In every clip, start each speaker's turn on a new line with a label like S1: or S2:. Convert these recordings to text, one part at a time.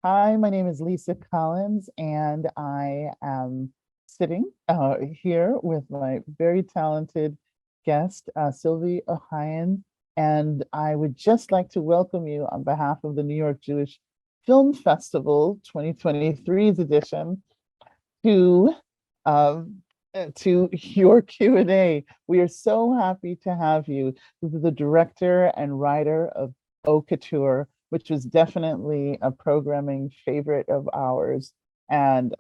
S1: Hi, my name is Lisa Collins, and I am sitting here with my very talented guest, Sylvie Ohayon, and I would just like to welcome you on behalf of the New York Jewish Film Festival 2023's edition to your Q&A. We are so happy to have you. This is the director and writer of Couture, which was definitely a programming favorite of ours. And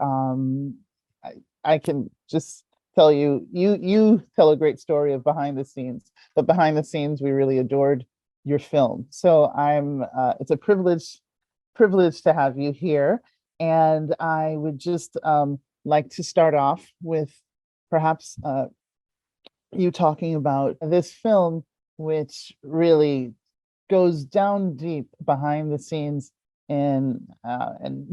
S1: I can just tell you, you tell a great story of behind the scenes, but behind the scenes, we really adored your film. So it's a privilege to have you here. And I would just like to start off with perhaps you talking about this film, which really goes down deep behind the scenes and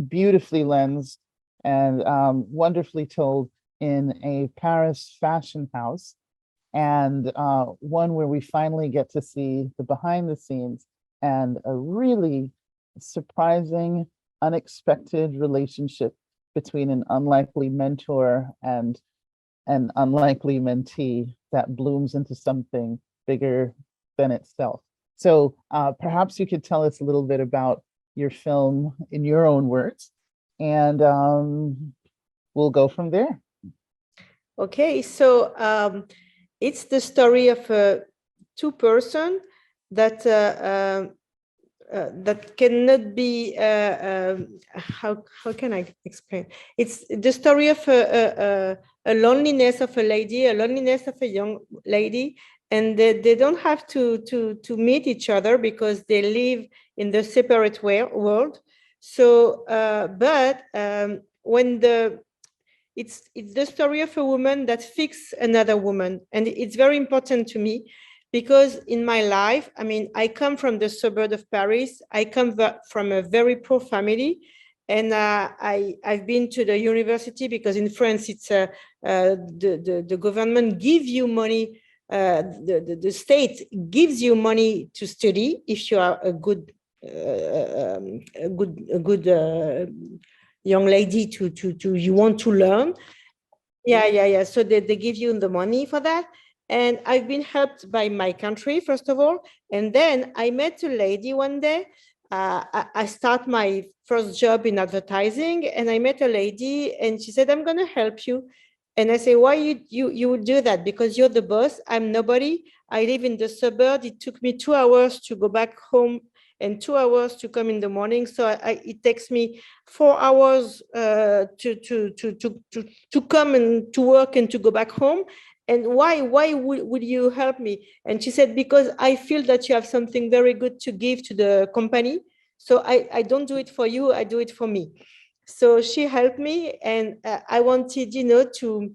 S1: beautifully lensed and wonderfully told in a Paris fashion house, and one where we finally get to see the behind the scenes and a really surprising, unexpected relationship between an unlikely mentor and an unlikely mentee that blooms into something bigger than itself. So perhaps you could tell us a little bit about your film in your own words, and we'll go from there.
S2: Okay, so it's the story of two person that that cannot be. How can I explain? It's the story of a loneliness of a lady, a loneliness of a young lady. And they don't have to meet each other because they live in the separate world. So, but when it's the story of a woman that fixes another woman, and it's very important to me because in my life, I mean, I come from the suburb of Paris. I come from a very poor family, and I've been to the university because in France, it's the government give you money. The state gives you money to study if you are a good young lady to you want to learn. Yeah. So they give you the money for that. And I've been helped by my country, first of all. And then I met a lady one day. I start my first job in advertising, and I met a lady, and she said, "I'm going to help you." And I say, "Why you would do that? Because you're the boss. I'm nobody. I live in the suburb. It took me 2 hours to go back home and 2 hours to come in the morning. So it takes me 4 hours to come and to work and to go back home. And why would you help me?" And she said, "Because I feel that you have something very good to give to the company. So I don't do it for you. I do it for me." So she helped me, and I wanted, to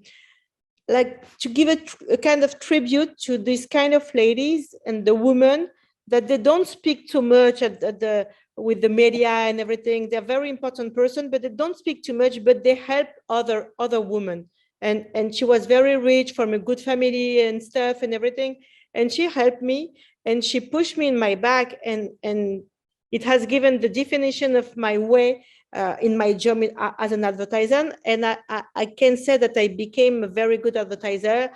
S2: give a kind of tribute to these kind of ladies and the women that they don't speak too much with the media and everything. They're very important person, but they don't speak too much, but they help other women. And she was very rich from a good family and stuff and everything. And she helped me, and she pushed me in my back, and it has given the definition of my way in my job as an advertiser. And I can say that I became a very good advertiser.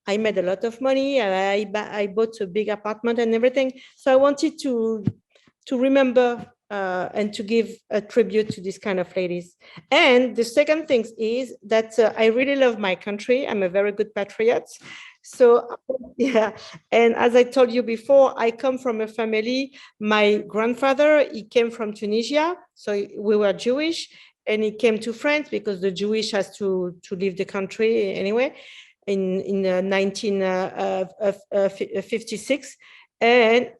S2: I made a lot of money. I bought a big apartment and everything. So I wanted to remember and to give a tribute to these kind of ladies. And the second thing is that I really love my country. I'm a very good patriot. So, yeah. And as I told you before, I come from a family. My grandfather, he came from Tunisia. So we were Jewish, and he came to France because the Jewish has to leave the country anyway in 1956. And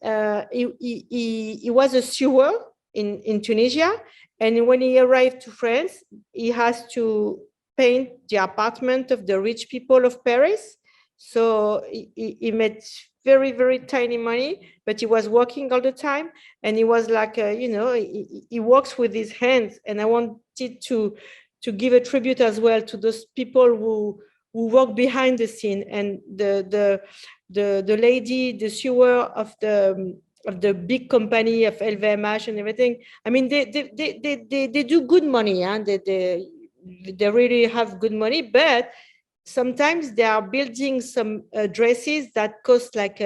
S2: he was a sewer in Tunisia. And when he arrived to France, he has to paint the apartment of the rich people of Paris. So he made very, very tiny money, but he was working all the time. And he was like, he works with his hands. And I wanted to give a tribute as well to those people who work behind the scene. And the lady, the sewer of the the big company of LVMH and everything. I mean, they do good money, and they really have good money, but sometimes they are building some dresses that cost like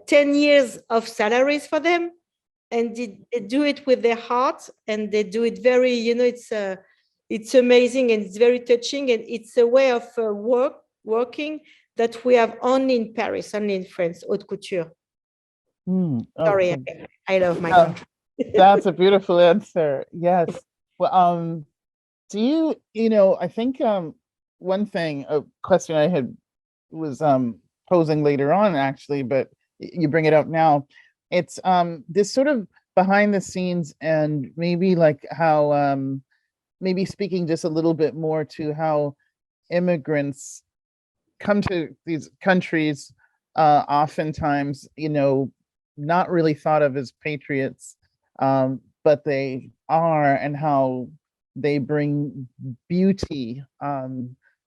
S2: 10 years of salaries for them, and they do it with their heart, and they do it very, it's amazing, and it's very touching, and it's a way of working that we have only in Paris, only in France, haute couture. Sorry, I love my country.
S1: That's a beautiful answer. Yes. Well, do you, I think one thing, a question I had was posing later on actually, but you bring it up now. It's this sort of behind the scenes, and maybe like how maybe speaking just a little bit more to how immigrants come to these countries, oftentimes, not really thought of as patriots, but they are, and how they bring beauty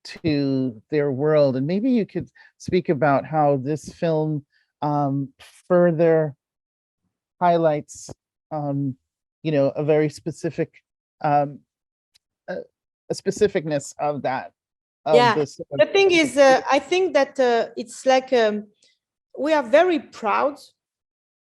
S1: to their world. And maybe you could speak about how this film further highlights, a very specific, a specificness of that.
S2: Yeah, the thing is, I think that it's like we are very proud.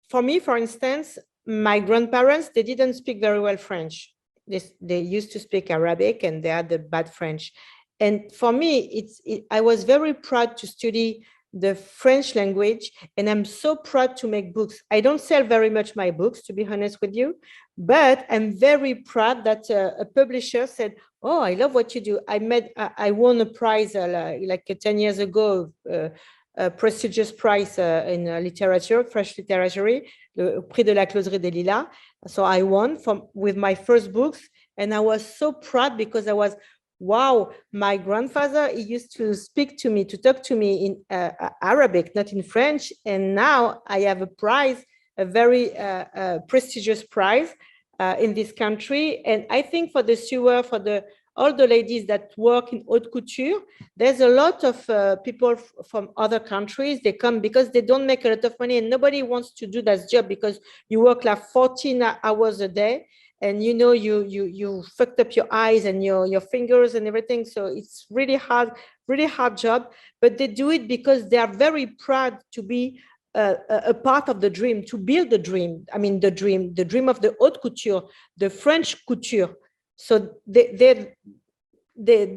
S2: For me, for instance, my grandparents, they didn't speak very well French. They used to speak Arabic, and they had the bad French. And for me, I was very proud to study the French language, and I'm so proud to make books. I don't sell very much my books, to be honest with you, but I'm very proud that a publisher said, "Oh, I love what you do." I won a prize like 10 years ago, a prestigious prize in literature, French literature, le Prix de la Closerie des Lilas. So I won with my first books, and I was so proud because I was, wow, my grandfather, he used to talk to me in Arabic, not in French. And now I have a prize, a very prestigious prize in this country. And I think for the sewer, all the ladies that work in haute couture, there's a lot of people from other countries. They come because they don't make a lot of money, and nobody wants to do that job because you work like 14 hours a day. And you fucked up your eyes and your fingers and everything. So it's really hard job, but they do it because they are very proud to be a part of the dream, to build the dream. I mean, the dream of the haute couture, the French couture. So they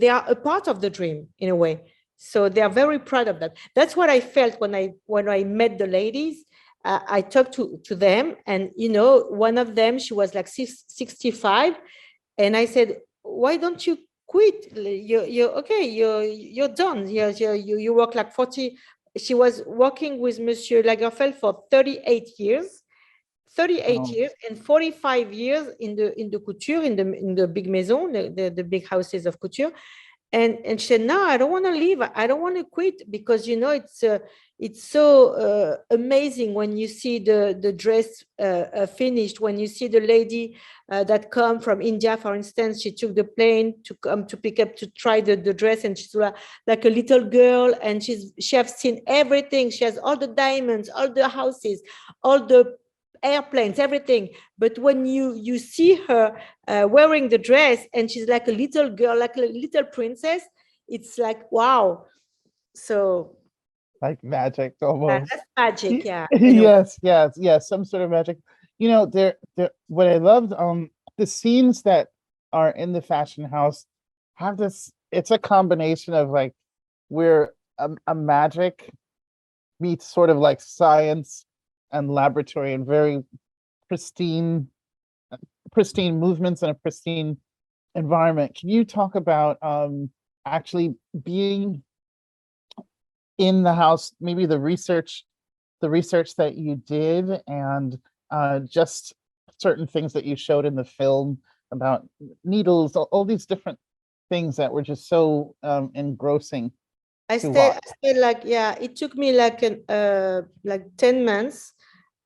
S2: are a part of the dream in a way. So they are very proud of that. That's what I felt when I met the ladies. I talked to them, and one of them, she was like 65, and I said, "Why don't you quit? You're okay. You're done. You work like 40." She was working with Monsieur Lagerfeld for 38 years. 38 years and 45 years in the couture, in the big maison, the big houses of couture. And she said, "No, I don't want to leave. I don't want to quit because it's so amazing when you see the dress finished. When you see the lady that come from India, for instance, she took the plane to come to pick up to try the dress, and she's like a little girl, and she has seen everything. She has all the diamonds, all the houses, all the airplanes, everything. But when you see her wearing the dress, and she's like a little girl, like a little princess, it's like, wow." So
S1: like magic almost.
S2: that's magic, yeah.
S1: Yes, some sort of magic. There what I loved, the scenes that are in the fashion house have this, it's a combination of like where a magic meets sort of like science and laboratory, and very pristine movements and a pristine environment. Can you talk about actually being in the house, maybe the research that you did, and just certain things that you showed in the film about needles, all these different things that were just so engrossing?
S2: I stayed like, it took me like 10 months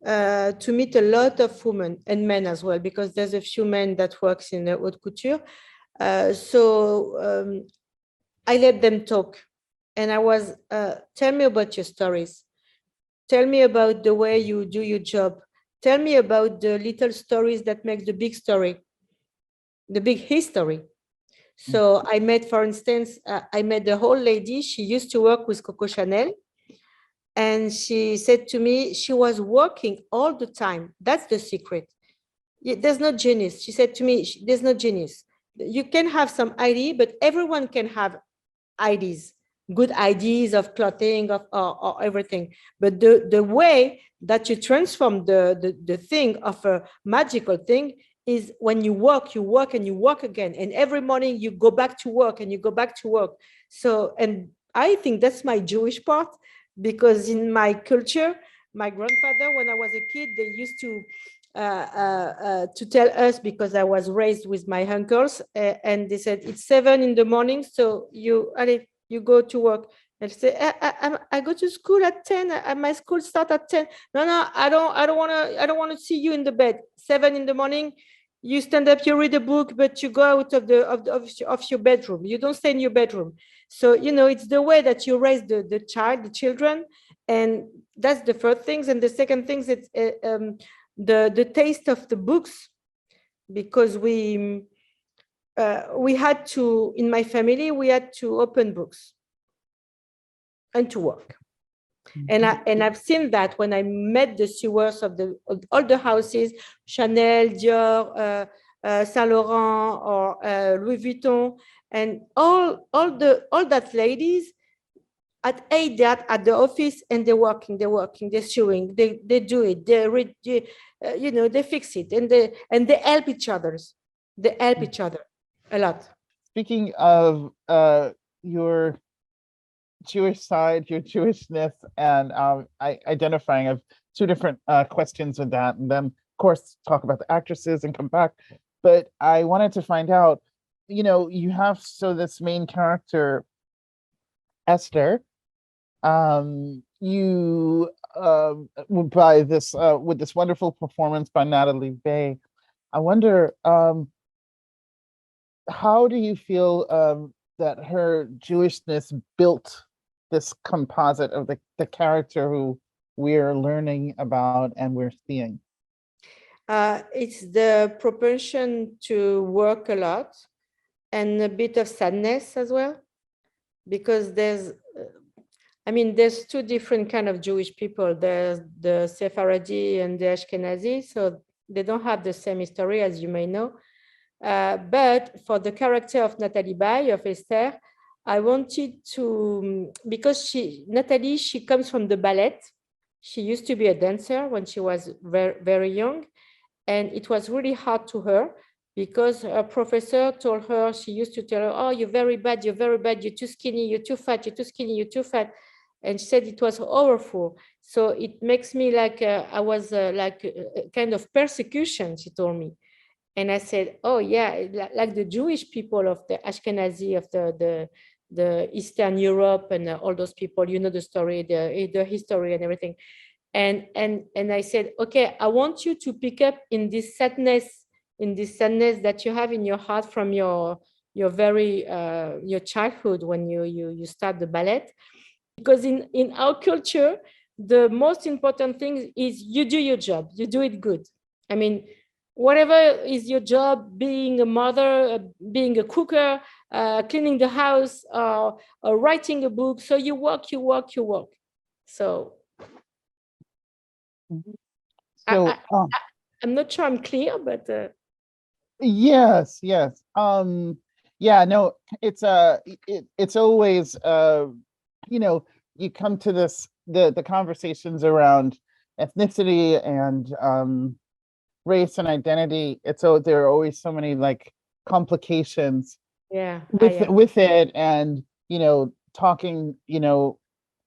S2: to meet a lot of women and men as well, because there's a few men that works in the haute couture. So I let them talk, and I was, "Tell me about your stories. Tell me about the way you do your job. Tell me about the little stories that make the big story, the big history. So I met, for instance, I met the whole lady. She used to work with Coco Chanel. And she said to me, she was working all the time. That's the secret. There's no genius. She said to me, there's no genius. You can have some idea, but everyone can have ideas, good ideas of clothing, of or everything. But the way that you transform the thing of a magical thing is when you work and you work again. And every morning you go back to work and you go back to work. So, and I think that's my Jewish part, because in my culture, my grandfather, when I was a kid, they used to tell us, because I was raised with my uncles, and they said it's 7 in the morning, so you go to work. And say, I go to school at 10. My school start at 10. No, I don't want to see you in the bed. 7 in the morning, you stand up, you read a book, but you go out of your bedroom. You don't stay in your bedroom. So, it's the way that you raise the children. And that's the first things. And the second things, it's the taste of the books, because we had to, in my family, we had to open books and to work. And I've seen that when I met the sewers of all the houses, Chanel, Dior, Saint Laurent, or Louis Vuitton, and all that ladies at 8 they're at the office, and they're working, they're sewing, they do it, they read, they fix it, and they help each other. They help each other a lot.
S1: Speaking of your Jewish side, your Jewishness, and identifying, of 2 different questions with that, and then of course talk about the actresses and come back. But I wanted to find out, you have, so this main character, Esther, you by this with this wonderful performance by Nathalie Baye. I wonder, how do you feel that her Jewishness built this composite of the character who we're learning about and we're seeing?
S2: It's the propension to work a lot and a bit of sadness as well, because there's 2 different kind of Jewish people. There's the Sephardi and the Ashkenazi, so they don't have the same history, as you may know. But for the character of Nathalie Baye, of Esther, I wanted to, because Nathalie, she comes from the ballet. She used to be a dancer when she was very, very young. And it was really hard to her, because her professor told her, she used to tell her, oh, you're very bad, you're too skinny, you're too fat, you're too skinny, you're too fat. And she said it was awful. So it makes me like, I was like a kind of persecution, she told me. And I said, oh yeah, like the Jewish people of the Ashkenazi, of the Eastern Europe, and all those people, the story, the history and everything. And I said, okay, I want you to pick up in this sadness that you have in your heart from your very your childhood, when you start the ballet. Because in our culture, the most important thing is you do your job, you do it good. I mean, whatever is your job, being a mother, being a cooker, cleaning the house, or writing a book. So you work. So,
S1: So
S2: I'm not sure I'm clear, but
S1: yes. Yeah, no, it's always you come to this, the conversations around ethnicity and race and identity. There are always so many like complications with it, and talking,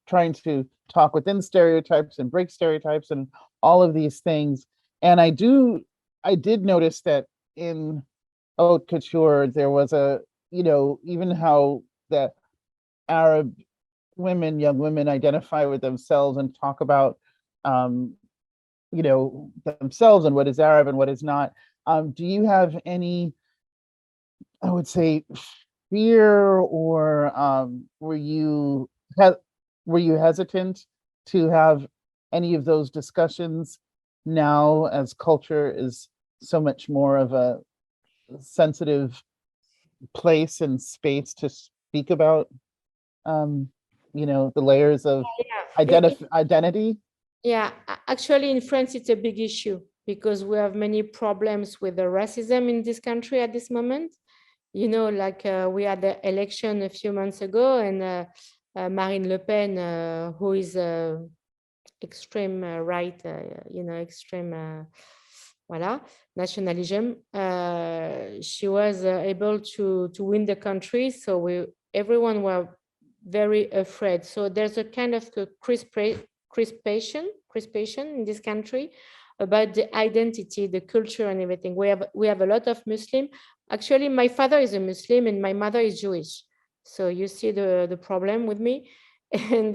S1: trying to talk within stereotypes and break stereotypes and all of these things. And I did notice that in Haute Couture there was even how the Arab women, young women, identify with themselves and talk about themselves and what is Arab and what is not. Do you have any, I would say, fear, or were you hesitant to have any of those discussions now, as culture is so much more of a sensitive place and space to speak about, the layers of identity?
S2: Yeah, actually in France, it's a big issue because we have many problems with the racism in this country at this moment. Like we had the election a few months ago, and Marine Le Pen, who is extreme right, extreme, voilà, nationalism, she was able to win the country. So everyone were very afraid. So there's a kind of crispation in this country about the identity, the culture, and everything. We have a lot of Muslim. Actually, my father is a Muslim and my mother is Jewish. So you see the problem with me, and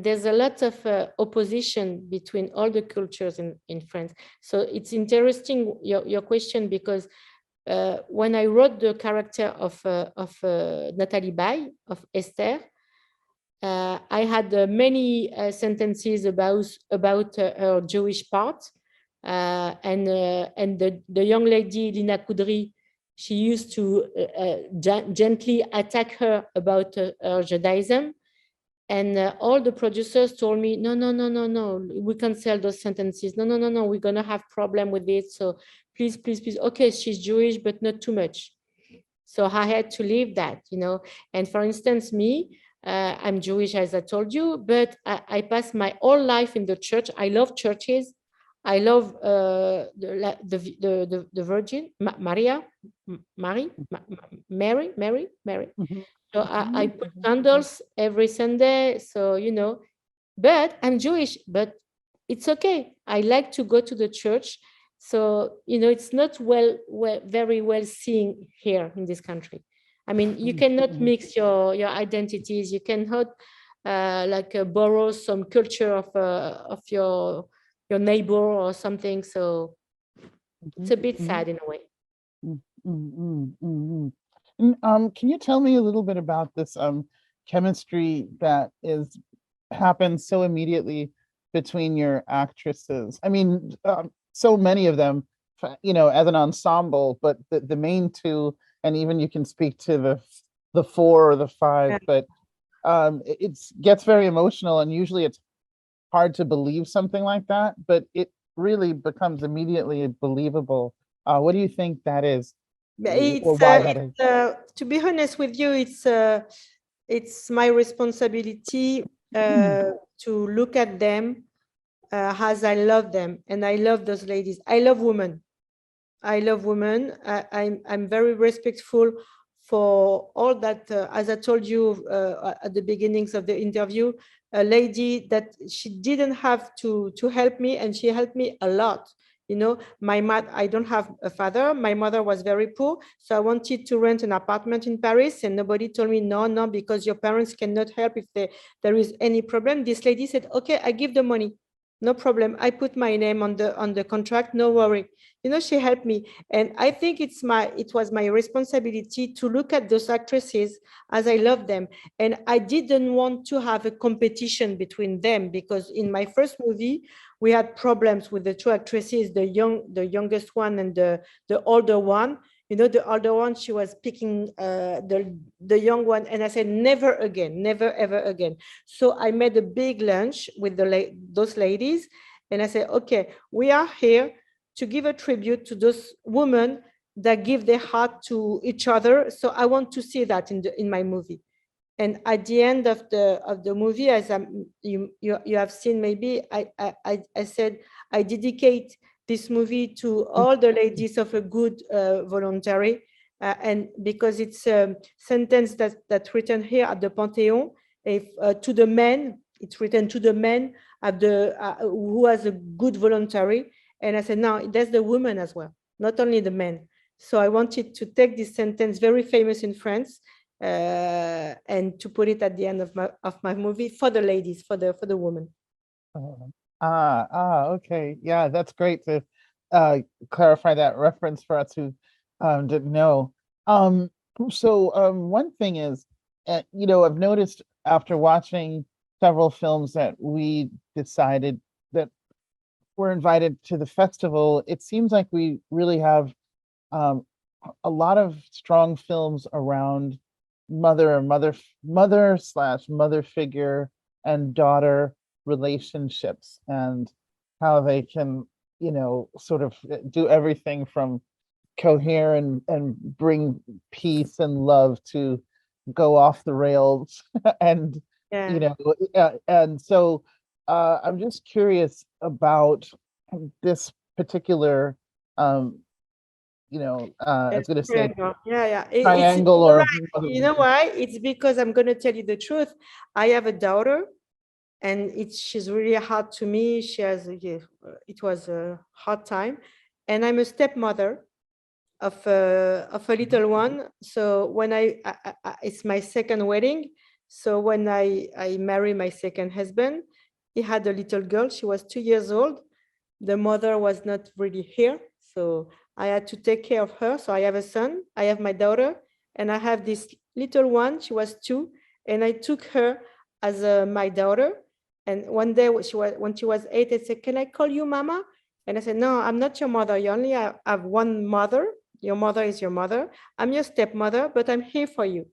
S2: there's a lot of opposition between all the cultures in France. So it's interesting your question, because when I wrote the character of Nathalie Baye, of Esther, I had many sentences about her Jewish part, and the young lady Lyna Khoudri, she used to gently attack her about her Judaism, and all the producers told me, no, we cancel those sentences. No, we're gonna have problem with it. So please, okay, she's Jewish, but not too much. So I had to leave that, And for instance, me, I'm Jewish, as I told you, but I passed my whole life in the church. I love churches. I love the Virgin Maria, Mary.
S1: Mhm.
S2: So I put candles every Sunday. So but I'm Jewish, but it's okay. I like to go to the church. So it's not very well seen here in this country. I mean, you cannot mix your identities. You cannot borrow some culture of your neighbor or something. So it's a bit sad in a way.
S1: Can you tell me a little bit about this chemistry that happens so immediately between your actresses? I mean, so many of them, as an ensemble, but the main two, and even you can speak to the four or the five, but it gets very emotional, and usually it's hard to believe something like that, but it really becomes immediately believable. What do you think that is? Or why that is?
S2: To be honest with you, it's my responsibility to look at them as I love them, and I love those ladies. I love women. I'm very respectful for all that. As I told you at the beginnings of the interview, a lady that she didn't have to help me, and she helped me a lot. My mother, I don't have a father. My mother was very poor. So I wanted to rent an apartment in Paris, and nobody told me, no, because your parents cannot help if there is any problem. This lady said, okay, I give the money. No problem. I put my name on the contract. No worry. She helped me. And I think it was my responsibility to look at those actresses as I love them. And I didn't want to have a competition between them, because in my first movie, we had problems with the two actresses, the youngest one and the older one. The older one, she was picking the young one, and I said, never again, never ever again. So I made a big lunch with those ladies, and I said, okay, we are here to give a tribute to those women that give their heart to each other. So I want to see that in my movie. And at the end of the movie, as you have seen, maybe I said I dedicate this movie to all the ladies of a good voluntary, and because it's a sentence that's written here at the Panthéon. If to the men, it's written to the men at who has a good voluntary. And I said, no, there's the women as well, not only the men. So I wanted to take this sentence, very famous in France, and to put it at the end of my movie for the ladies, for the women.
S1: Okay. Yeah, that's great to clarify that reference for us who didn't know. So one thing is, I've noticed after watching several films that we decided that we're invited to the festival, it seems like we really have a lot of strong films around mother/mother figure and daughter relationships, and how they can, sort of do everything from cohere and bring peace and love to go off the rails. And
S2: Yeah.
S1: and so I'm just curious about this particular I was going to say
S2: Triangle. Yeah.
S1: triangle
S2: You're
S1: or
S2: right. You know why? It's because I'm going to tell you the truth. I have a daughter, and she's really hard to me. It was a hard time, and I'm a stepmother of a little one. So when it's my second wedding. So when I marry my second husband, he had a little girl. She was 2 years old. The mother was not really here, so I had to take care of her. So I have a son, I have my daughter, and I have this little one. She was 2, and I took her as my daughter. And one day when she was 8, I said, "Can I call you Mama?" And I said, "No, I'm not your mother. You only have one mother. Your mother is your mother. I'm your stepmother, but I'm here for you."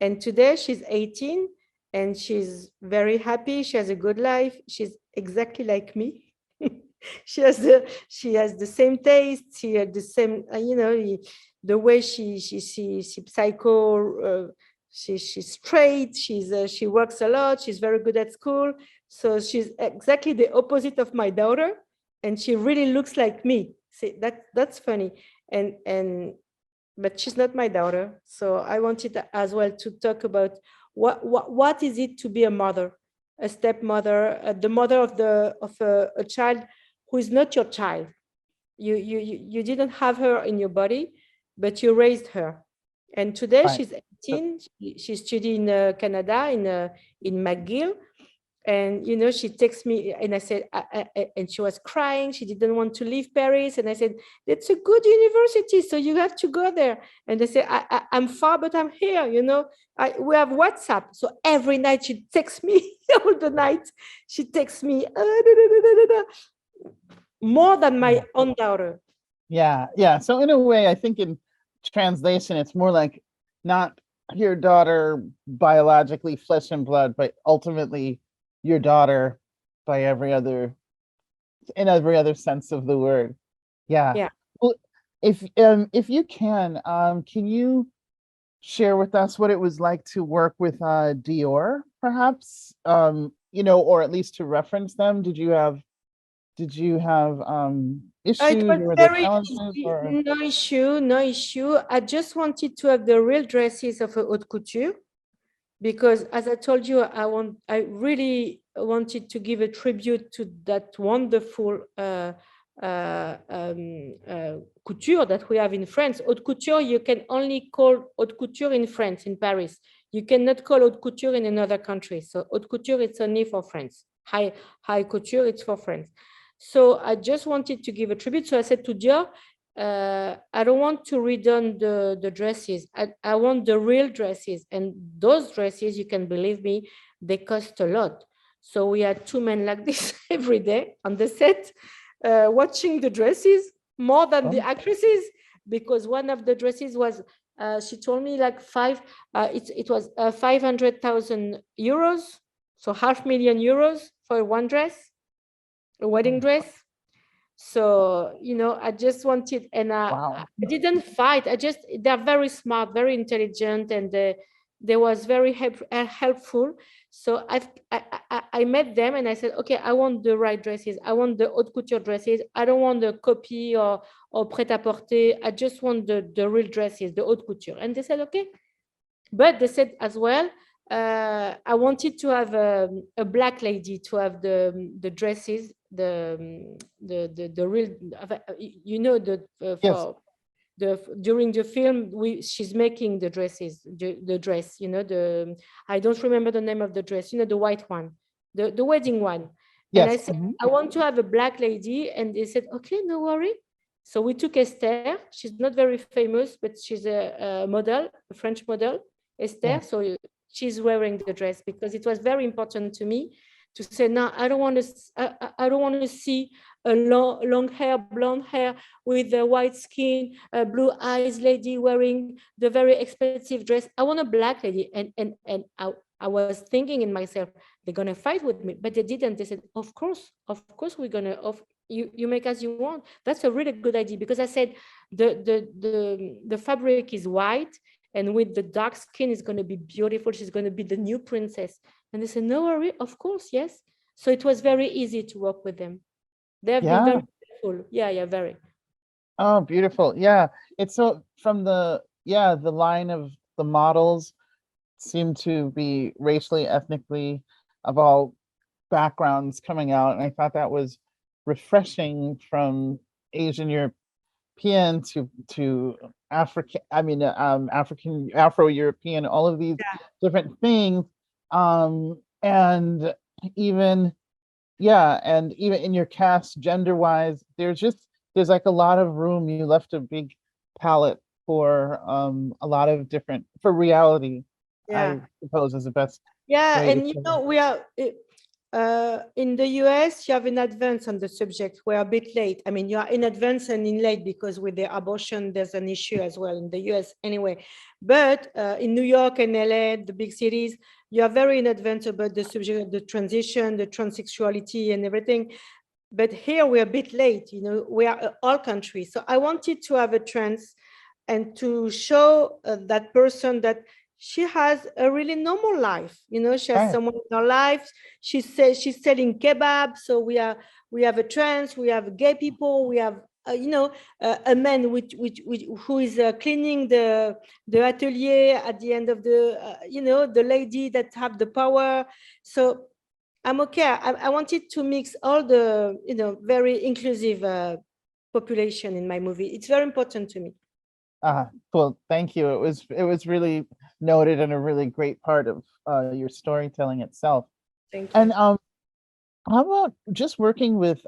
S2: And today she's 18, and she's very happy. She has a good life. She's exactly like me. She has the same taste. She had the same, the way she psycho. She's straight. She works a lot. She's very good at school. So she's exactly the opposite of my daughter, and she really looks like me. See, that's funny. But she's not my daughter. So I wanted as well to talk about what is it to be a mother, a stepmother, the mother of a child who is not your child. You didn't have her in your body, but you raised her. And today
S1: right.
S2: she's 18. She's studying in Canada in McGill. And she texts me, and I said, and she was crying. She didn't want to leave Paris, and I said, "It's a good university, so you have to go there." And they said, "I'm far, but I'm here." We have WhatsApp, so every night she texts me all the night. She texts me more than my own daughter.
S1: Yeah. So in a way, I think in translation, it's more like not your daughter biologically flesh and blood, but ultimately your daughter by in every other sense of the word. Yeah. Well, if you can you share with us what it was like to work with Dior, perhaps? Or at least to reference them. Did you have
S2: It
S1: issues,
S2: was
S1: or were there
S2: very
S1: challenges,
S2: easy,
S1: or
S2: no issue. I just wanted to have the real dresses of a haute couture, because as I told you, I really wanted to give a tribute to that wonderful couture that we have in France. Haute couture, you can only call haute couture in France, in Paris. You cannot call haute couture in another country. So haute couture, it's only for France. High couture, it's for France. So I just wanted to give a tribute. So I said to Dior, I don't want to redone the dresses. I want the real dresses. And those dresses, you can believe me, they cost a lot. So we had 2 men like this every day on the set, watching the dresses more than the actresses, because one of the dresses was, she told me like it was 500,000 euros, so €500,000 for one dress, a wedding dress. So I just wanted, and
S1: wow.
S2: I didn't fight. They're very smart, very intelligent, and they was very helpful. So I met them, and I said, okay, I want the right dresses. I want the haute couture dresses. I don't want the copy or prêt-à-porter. I just want the real dresses, the haute couture. And they said, okay. But they said as well, I wanted to have a black lady to have the dresses, the real,
S1: Yes.
S2: for during the film, she's making the dresses, the dress, I don't remember the name of the dress, the white one, the wedding one. And I
S1: Yes.
S2: said, I want to have a black lady, and they said, okay, no worry. So we took Esther. She's not very famous, but she's a model, a French model, Esther.
S1: Yeah.
S2: So she's wearing the dress, because it was very important to me to say, no, I don't want to, I don't want to see a long hair, blonde hair with a white skin, blue eyes lady wearing the very expensive dress. I want a black lady. And I was thinking in myself, they're going to fight with me, but they didn't. They said, of course, we're going to, you make as you want. That's a really good idea, because I said the fabric is white, and with the dark skin is going to be beautiful. She's going to be the new princess. And they said, no worry, of course, yes. So it was very easy to work with them. They have been very helpful. Yeah, very.
S1: Oh, beautiful. Yeah. It's so from the line of the models seem to be racially, ethnically, of all backgrounds coming out. And I thought that was refreshing, from Asian European to African, African, Afro-European, all of these different things. And even in your cast, gender-wise, there's like a lot of room. You left a big palette for a lot of different, for reality, I suppose, is the best.
S2: Yeah, and we are in the US, you have in advance on the subject. We're a bit late. I mean, you are in advance and in late, because with the abortion, there's an issue as well in the US anyway. But in New York and LA, the big cities, you are very in advance about the subject, the transition, the transsexuality and everything. But here we're a bit late, we are all countries. So I wanted to have a trans and to show that person that she has a really normal life. She has someone in her life. She says she's selling kebab. So we have a trans, we have gay people, we have a man who is cleaning the atelier at the end of the lady that have the power. So I'm okay. I wanted to mix all the very inclusive population in my movie. It's very important to me.
S1: Well, thank you. It was really noted, and a really great part of your storytelling itself.
S2: Thank you.
S1: And how about just working with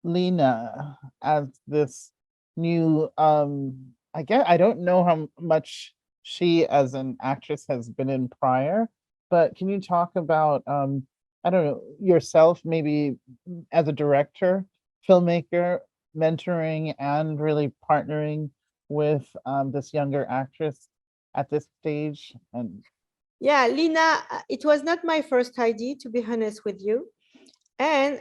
S1: Lyna as this new I guess I don't know how much she as an actress has been in prior, but can you talk about I don't know, yourself, maybe as a director, filmmaker, mentoring, and really partnering with this younger actress at this stage? And
S2: yeah, Lyna, it was not my first idea, to be honest with you. And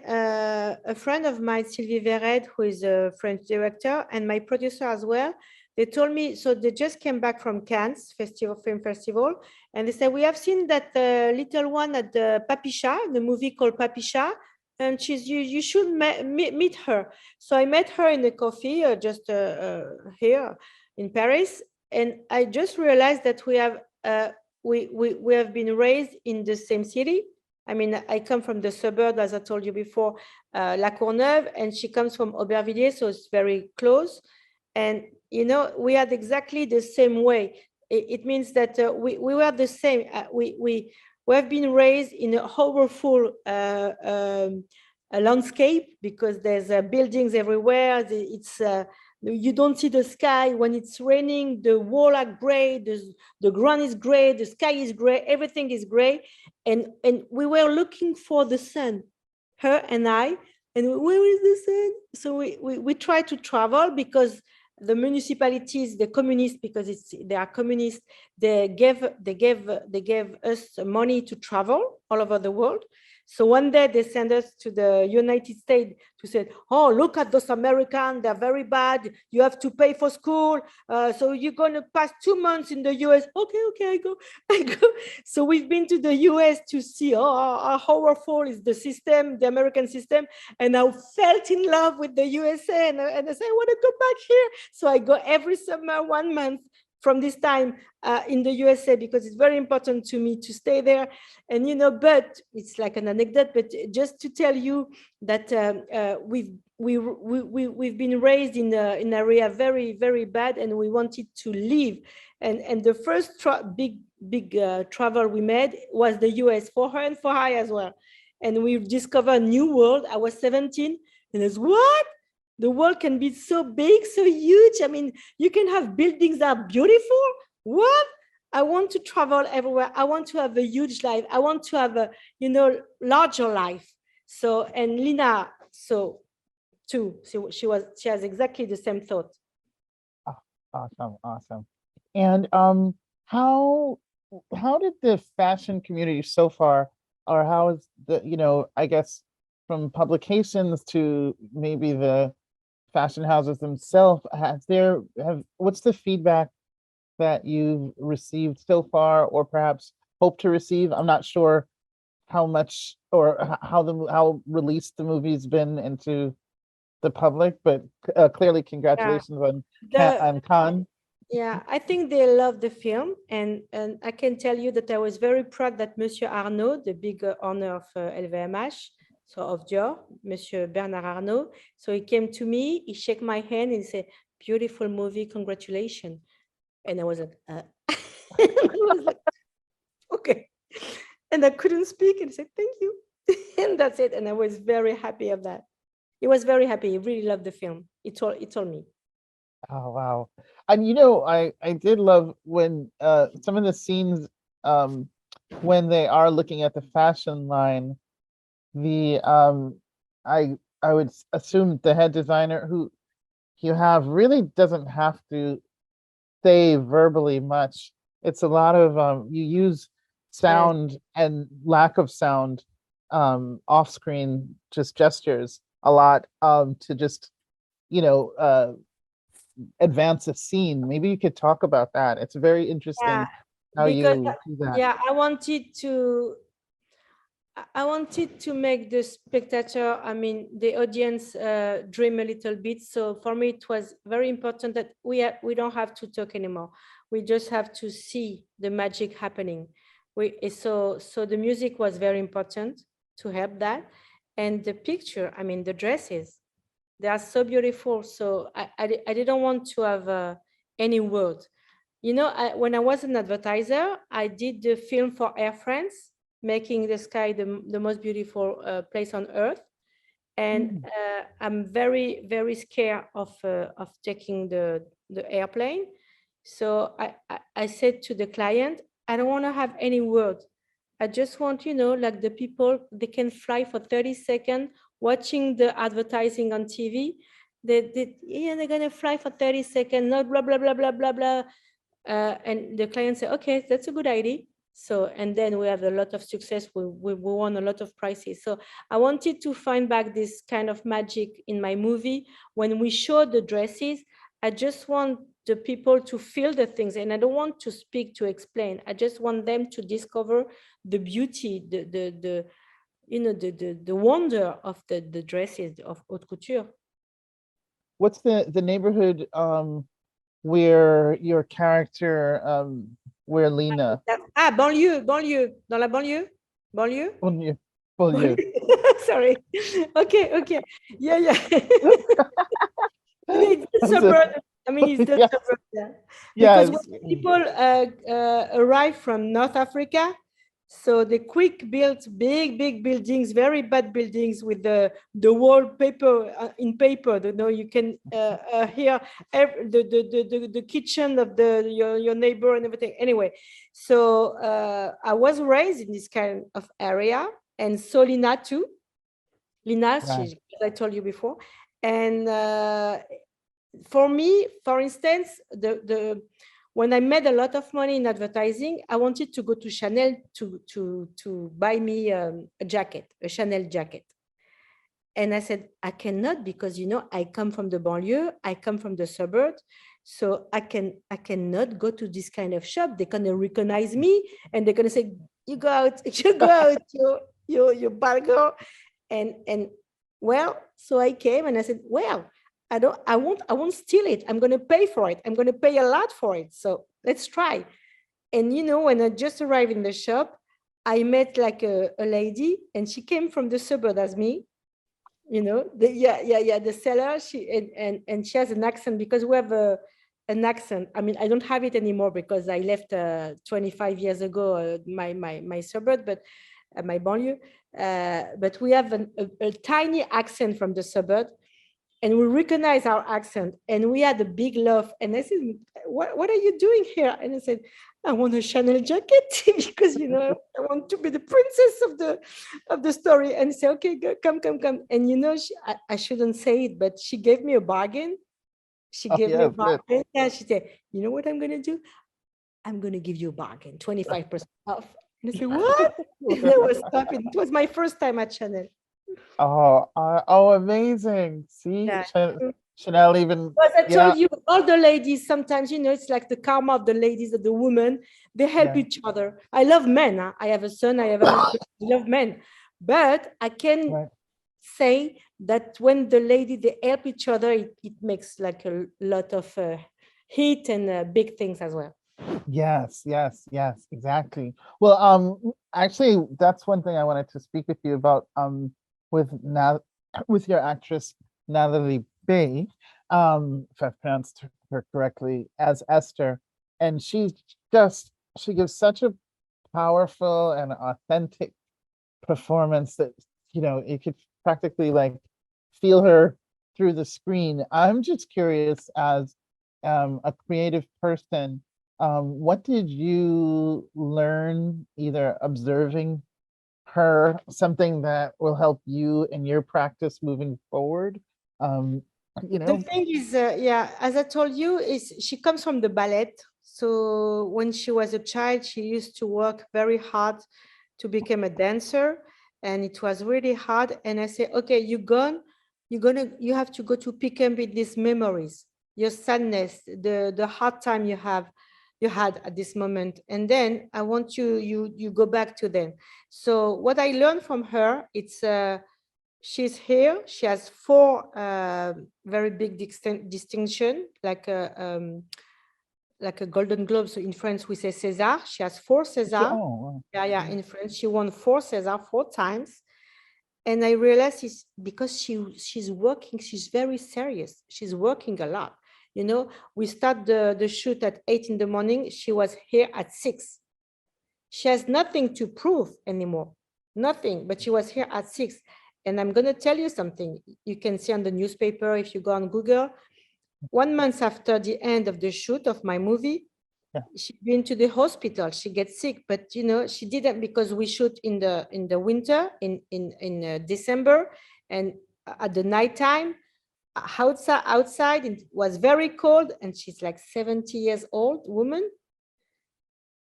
S2: a friend of mine, Sylvie Ohayon, who is a French director and my producer as well, they told me, so they just came back from Cannes Film Festival, and they said, we have seen that little one at the Papisha, the movie called Papisha, and you should meet her. So I met her in a coffee just here in Paris, and I just realized that we have been raised in the same city. I mean, I come from the suburb, as I told you before, La Courneuve, and she comes from Aubervilliers, so it's very close. And we had exactly the same way. It means that we were the same. We have been raised in a horrible landscape, because there's buildings everywhere. You don't see the sky. When it's raining, the walls are gray, the ground is gray, the sky is gray, everything is gray. And we were looking for the sun, her and I, and where is the sun? So we try to travel, because the municipalities, the communists, because they are communists, they gave us money to travel all over the world. So one day they sent us to the United States to say, oh, look at those Americans, they're very bad. You have to pay for school. So you're going to pass 2 months in the US. Okay, I go. So we've been to the US to see how powerful is the system, the American system. And I felt in love with the USA. And I said, I want to go back here. So I go every summer, 1 month from this time in the USA, because it's very important to me to stay there. And but it's like an anecdote, but just to tell you that we've been raised in an area very, very bad, and we wanted to leave. And the first big travel we made was the US, for her and for I as well. And we discovered a new world. I was 17, and it's what? The world can be so big, so huge. I mean, you can have buildings that are beautiful. What? I want to travel everywhere. I want to have a huge life. I want to have a, larger life. So, and Lyna, so too, she has exactly the same thought.
S1: Oh, awesome, awesome. And how did the fashion community so far, or how is the, I guess from publications to maybe the fashion houses themselves, what's the feedback that you've received so far, or perhaps hope to receive? I'm not sure how much or how released the movie's been into the public, but clearly
S2: Yeah.
S1: congratulations on
S2: The
S1: Cannes.
S2: Yeah, I think they love the film, and I can tell you that I was very proud that Monsieur Arnaud, the big owner of LVMH, so of Dior, Monsieur Bernard Arnault, so he came to me, he shook my hand and said, "Beautiful movie, congratulations." And I was like, and I was like, okay, and I couldn't speak and said, "Thank you," and that's it. And I was very happy of that. He was very happy. He really loved the film. He told me.
S1: Oh wow. And I did love when some of the scenes when they are looking at the fashion line, the I would assume the head designer who you have really doesn't have to say verbally much. It's a lot of you use
S2: Yes.
S1: sound and lack of sound off screen, just gestures a lot to just you know uh advance a scene. Maybe you could talk about that. It's very
S2: Yeah,
S1: interesting how
S2: because
S1: you do that.
S2: yeah, I wanted to make the spectator, I mean, the audience dream a little bit. So for me, it was very important that we don't have to talk anymore. We just have to see the magic happening. So the music was very important to help that, and the picture. I mean, the dresses, they are so beautiful. So I didn't want to have any word. When I was an advertiser, I did the film for Air France, making the sky the most beautiful place on earth. And
S1: Mm.
S2: I'm very, very scared of taking the airplane. So I said to the client, I don't want to have any word. I just want, like the people, they can fly for 30 seconds watching the advertising on TV. They're going to fly for 30 seconds, not blah, blah, blah, blah, blah, blah. And the client said, okay, that's a good idea. So, and then we have a lot of success. We won a lot of prizes. So I wanted to find back this kind of magic in my movie. When we show the dresses, I just want the people to feel the things, and I don't want to speak to explain. I just want them to discover the beauty, the wonder of the dresses of haute couture.
S1: What's the neighborhood where your character where Lena
S2: Banlieue, banlieue, dans la banlieue, banlieue.
S1: you well you
S2: Sorry. Okay. Yeah. It's the
S1: I'm so,
S2: suburb. I mean, it's the
S1: yes,
S2: suburb. Yeah. Because when
S1: yes.
S2: people arrive from North Africa, so they quick built big buildings, very bad buildings with the wallpaper in paper. You can hear the kitchen of your neighbor and everything. Anyway, so I was raised in this kind of area, and so Lyna too. Lyna,
S1: Right.
S2: as I told you before, and for me, for instance, when I made a lot of money in advertising, I wanted to go to Chanel to buy me a jacket, a Chanel jacket. And I said, I cannot, because I come from the banlieue, I come from the suburbs, so I cannot go to this kind of shop. They're gonna recognize me, and they're gonna say, "You go out, you go out, you bad girl." And well, so I came and I said, well, I won't steal it. I'm going to pay for it. I'm going to pay a lot for it. So let's try. And when I just arrived in the shop, I met like a lady, and she came from the suburb as me. The seller. And she has an accent, because we have an accent. I mean, I don't have it anymore because I left 25 years ago my suburb, but my banlieue. But we have a tiny accent from the suburb. and we recognize our accent, and we had a big laugh. And I said, what are you doing here? And I said, I want a Chanel jacket because, you know, I want to be the princess of the story. And say, okay, go, come. And, you know, I shouldn't say it, but she gave me a bargain. She
S1: Oh,
S2: gave me a
S1: yes, good.
S2: bargain. Yeah, she said, you know what I'm going to do? I'm going to give you a bargain, 25% off. And I said, what? And I was laughing. It was my first time at Chanel.
S1: Oh, amazing. See,
S2: Yeah.
S1: Chanel even,
S2: As I
S1: yeah,
S2: told you, all the ladies, sometimes, you know, it's like the karma of the ladies, of the women, they help
S1: yeah,
S2: each other. I love men. Huh? I have a son, I have a husband, I love men. But I can
S1: right.
S2: say that when the lady, they help each other, it makes like a lot of heat and big things as well.
S1: Yes, exactly. Well, actually, that's one thing I wanted to speak with you about, with now, with your actress, Nathalie Baye, if I've pronounced her correctly, as Esther. And she gives such a powerful and authentic performance that, you know, you could practically like feel her through the screen. I'm just curious, as a creative person, what did you learn either observing her, something that will help you in your practice moving forward? Um, you
S2: The
S1: know,
S2: thing is, yeah, as I told you, is she comes from the ballet. So when she was a child, she used to work very hard to become a dancer, and it was really hard. And I say, okay, you have to go to pick up with these memories, your sadness, the hard time you had at this moment, and then I want you go back to them. So what I learned from her, it's she's here. She has four very big distinction, like a Golden Globe. So in France, we say César. She has four César.
S1: oh, wow.
S2: Yeah. In France, she won four César 4 times. And I realized it's because she's working. She's very serious. She's working a lot. You know, we start the shoot at 8 in the morning. She was here at 6. She has nothing to prove anymore. Nothing, but she was here at 6. And I'm going to tell you something. You can see on the newspaper, if you go on Google, 1 month after the end of the shoot of my movie,
S1: Yeah.
S2: she's been to the hospital. She gets sick, but you know, she didn't, because we shoot in the winter, in December, and at the nighttime, outside it was very cold, and she's like 70 years old woman.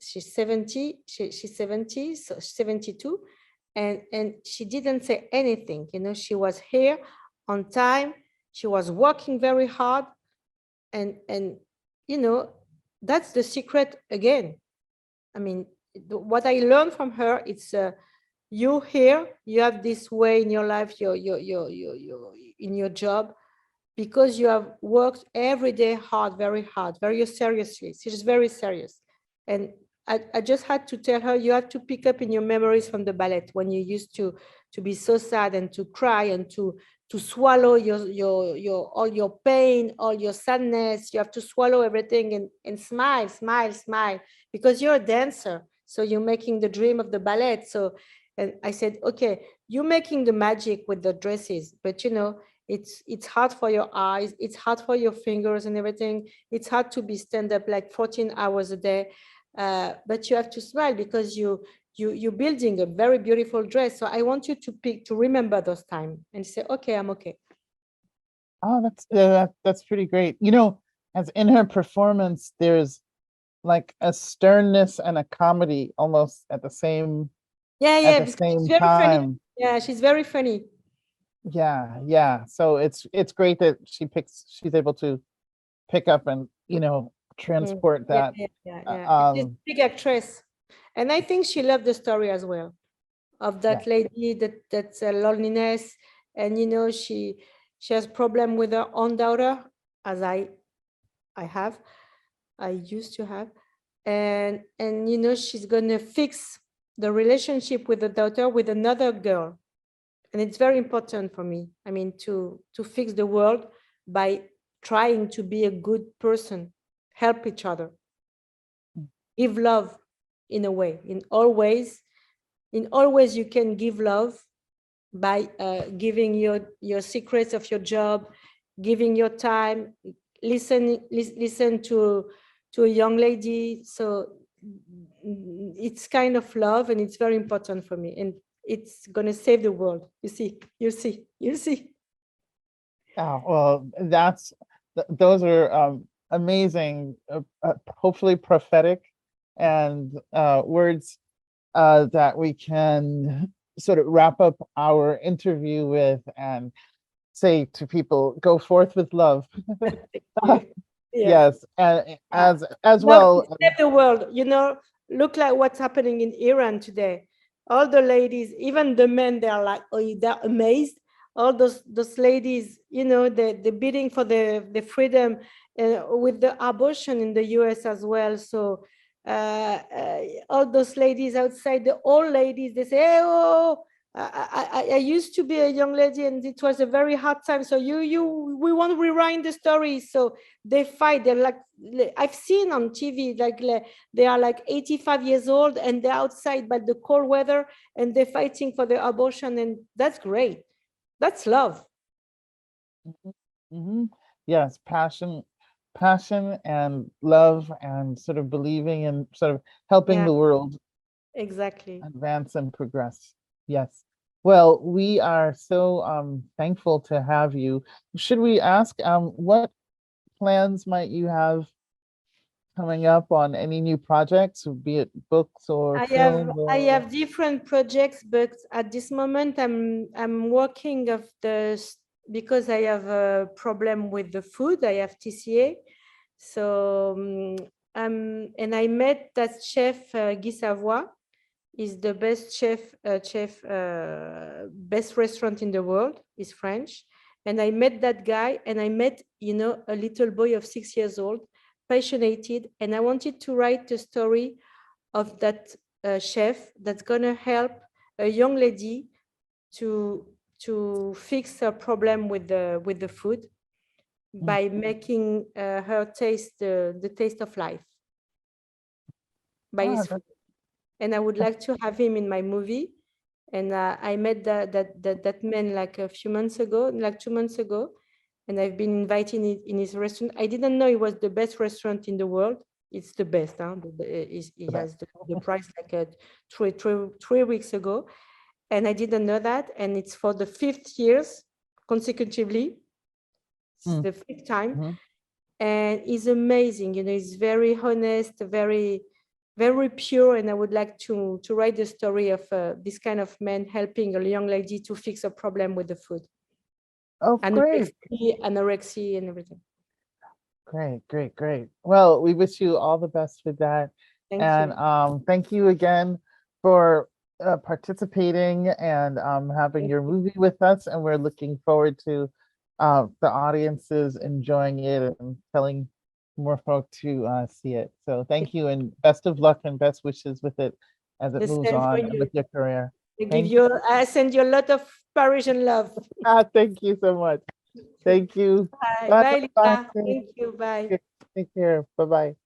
S2: She's 70, she's 70, so 72. And she didn't say anything, you know. She was here on time. She was working very hard, and you know, that's the secret again. I mean, what I learned from her, it's you here, you have this way in your life, your in your job, because you have worked every day hard, very seriously. She's very serious. And I just had to tell her, you have to pick up in your memories from the ballet, when you used to be so sad and to cry and to swallow your all your pain, all your sadness. You have to swallow everything and smile, because you're a dancer. So you're making the dream of the ballet. So, and I said, okay, you're making the magic with the dresses, but you know, it's hard for your eyes, it's hard for your fingers and everything. It's hard to be stand up like 14 hours a day, but you have to smile, because you're building a very beautiful dress. So I want you to remember those times and say, okay, I'm okay.
S1: Oh, that's pretty great. You know, as in her performance, there's like a sternness and a comedy almost at the same
S2: Because she's very funny.
S1: time.
S2: Yeah, she's very funny.
S1: Yeah. So it's great that she's able to pick up and, you know, transport that.
S2: She's a big actress, and I think she loved the story as well of that lady, that's loneliness. And you know, she has problem with her own daughter, as I used to have. And you know, she's gonna fix the relationship with the daughter with another girl. And it's very important for me, I mean, to fix the world by trying to be a good person, help each other, give love in a way, in all ways you can give love by giving your secrets of your job, giving your time, listen to a young lady. So it's kind of love, and it's very important for me, and it's gonna save the world. You'll see.
S1: Oh, well, those are amazing, hopefully prophetic, and words that we can sort of wrap up our interview with and say to people, go forth with love.
S2: Yeah.
S1: Yes, and as
S2: Love
S1: well.
S2: to save the world. Look like what's happening in Iran today. All the ladies, even the men, they're like, oh, they're amazed. All those ladies, they're bidding for the freedom, with the abortion in the US as well. So all those ladies outside, the old ladies, they say, hey, oh, I used to be a young lady and it was a very hard time. So we want to rewrite the story. So they fight. They're like, I've seen on TV, like they are like 85 years old and they're outside by the cold weather and they're fighting for the abortion. And that's great. That's love.
S1: Mm-hmm. Yes, passion and love and sort of believing and sort of helping the world
S2: exactly
S1: advance and progress. Yes. Well, we are so thankful to have you. Should we ask what plans might you have coming up on any new projects, be it books or film?
S2: I have different projects, but at this moment I'm working of because I have a problem with the food. I have TCA, so and I met that chef Guy Savoy. Is the best best restaurant in the world. Is French, and I met that guy, and I met a little boy of 6 years old, passionate, and I wanted to write the story of that chef that's gonna help a young lady to fix her problem with the food by making her taste the taste of life by his food. And I would like to have him in my movie. And I met that man like a few months ago, like 2 months ago, and I've been invited in his restaurant. I didn't know it was the best restaurant in the world. It's the best. He has the price like 3 weeks ago, and I didn't know that. And it's for the 5th years consecutively. It's the 5th time, and he's amazing. He's very honest, very pure, and I would like to write the story of this kind of man helping a young lady to fix a problem with the food.
S1: Oh, great.
S2: Anorexia and everything.
S1: Great. Well, we wish you all the best with that.
S2: Thank you.
S1: Thank you again for participating and having your movie with us. And we're looking forward to the audiences enjoying it and telling more folk to see it. So thank you and best of luck and best wishes with it as it moves on and with your career.
S2: I send you a lot of Parisian love.
S1: Thank you so much. Thank you.
S2: Bye. Bye, Lyna. Thank you. Bye.
S1: Take care. Bye-bye.